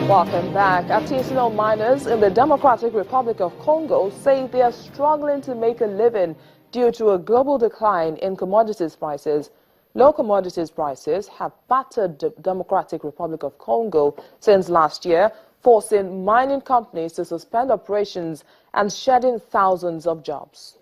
Welcome back. Artisanal miners in the Democratic Republic of Congo say they are struggling to make a living due to a global decline in commodities prices. Low commodities prices have battered the Democratic Republic of Congo since last year, forcing mining companies to suspend operations and shedding thousands of jobs.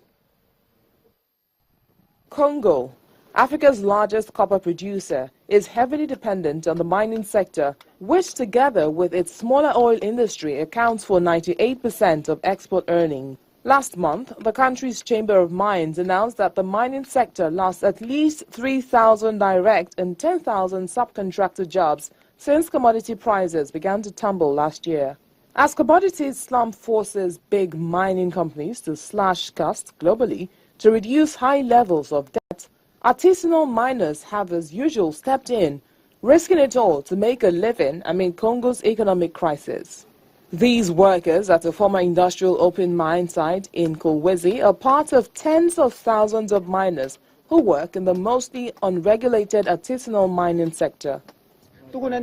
Congo, Africa's largest copper producer, is heavily dependent on the mining sector, which together with its smaller oil industry accounts for 98% of export earnings. Last month, the country's Chamber of Mines announced that the mining sector lost at least 3,000 direct and 10,000 subcontractor jobs since commodity prices began to tumble last year. As Commodities Slump forces big mining companies to slash costs globally to reduce high levels of debt, artisanal miners have as usual stepped in, risking it all to make a living amid Congo's economic crisis. These workers at a former industrial open mine site in Kolwezi are part of tens of thousands of miners who work in the mostly unregulated artisanal mining sector. We go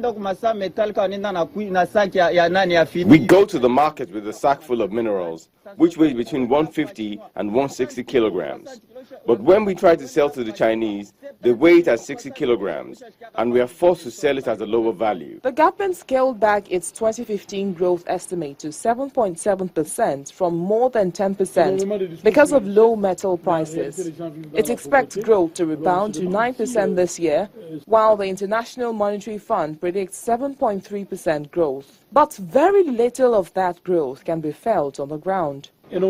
to the market with a sack full of minerals, which weighs between 150 and 160 kilograms. But when we try to sell to the Chinese, they weigh it at 60 kilograms, and we are forced to sell it at a lower value. The government scaled back its 2015 growth estimate to 7.7% from more than 10% because of low metal prices. It expects growth to rebound to 9% this year, while the International Monetary Fund predicts 7.3% growth. But very little of that growth can be felt on the ground. There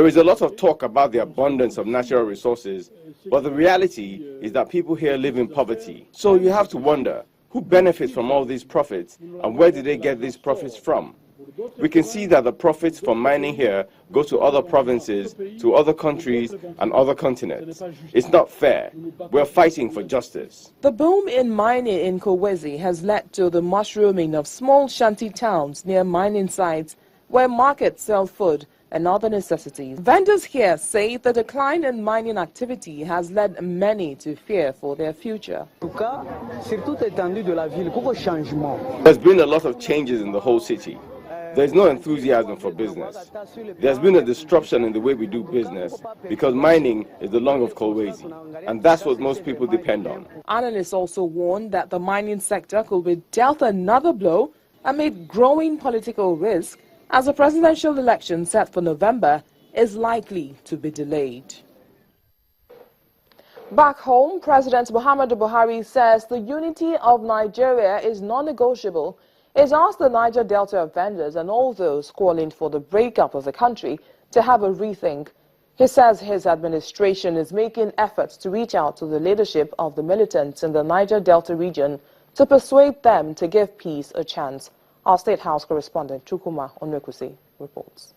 is a lot of talk about the abundance of natural resources, but the reality is that people here live in poverty. So you have to wonder, who benefits from all these profits, and where do they get these profits from? We can see that the profits from mining here go to other provinces, to other countries, and other continents. It's not fair. We're fighting for justice. The boom in mining in Kolwezi has led to the mushrooming of small shanty towns near mining sites where markets sell food and other necessities. Vendors here say the decline in mining activity has led many to fear for their future. There's been a lot of changes in the whole city. There's no enthusiasm for business. There's been a disruption in the way we do business because mining is the lung of Kolwezi, and that's what most people depend on. Analysts also warn that the mining sector could be dealt another blow amid growing political risk as the presidential election set for November is likely to be delayed. Back home, President Muhammadu Buhari says the unity of Nigeria is non-negotiable. He's asked the Niger Delta offenders and all those calling for the breakup of the country to have a rethink. He says his administration is making efforts to reach out to the leadership of the militants in the Niger Delta region to persuade them to give peace a chance. Our State House correspondent Chukuma Onwekusi reports.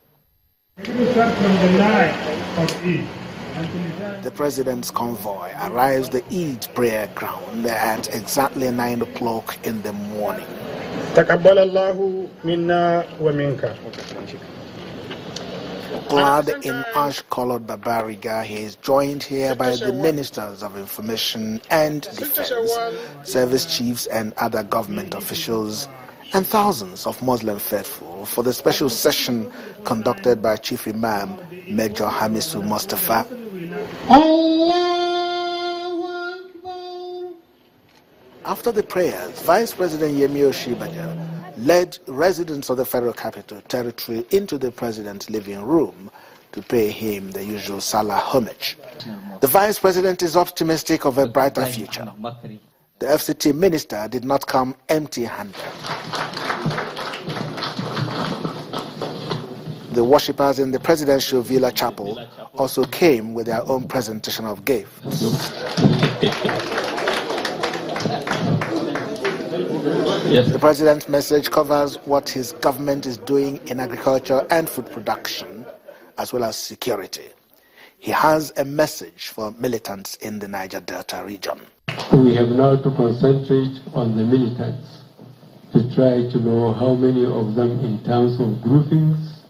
The president's convoy arrives the Eid prayer ground at exactly 9 o'clock in the morning. Clad in ash-colored babariga, he is joined here by the ministers of information and defense, service chiefs and other government officials, and thousands of Muslim faithful for the special session conducted by Chief Imam Major Hamisu Mustafa. After the prayers, Vice President Yemi Osinbajo led residents of the Federal Capital Territory into the president's living room to pay him the usual Salah homage. The Vice President is optimistic of a brighter future. The FCT minister did not come empty-handed. The worshippers in the presidential villa chapel also came with their own presentation of gifts. The president's message covers what his government is doing in agriculture and food production, as well as security. He has a message for militants in the Niger Delta region. We have now to concentrate on the militants to try to know how many of them in terms of groupings,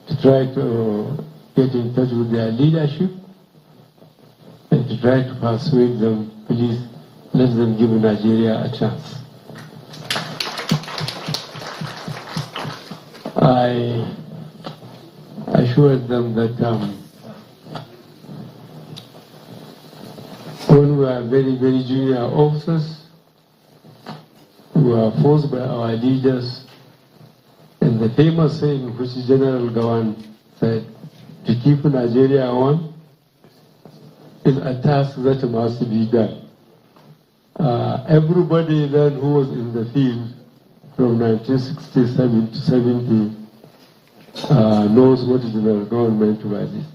to try to get in touch with their leadership, and to try to persuade them, please let them give Nigeria a chance. I assured them that when we were very, very junior officers, we were forced by our leaders, and the famous saying which General Gawan said, to keep Nigeria on is a task that must be done. Everybody then who was in the field from 1967 to 70 knows what is the government by this.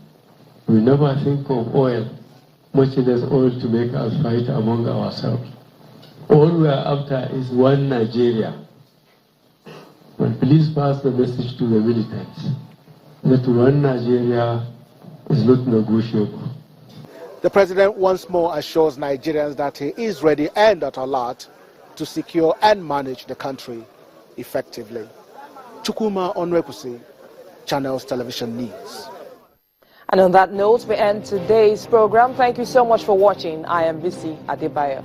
We never think of oil, much less oil to make us fight among ourselves. All we are after is one Nigeria. But please pass the message to the militants that one Nigeria is not negotiable. The president once more assures Nigerians that he is ready and at alert to secure and manage the country effectively. Chukuma Onwekusi, Channels Television News. And on that note, we end today's program. Thank you so much for watching. I am Bisi Adebayo.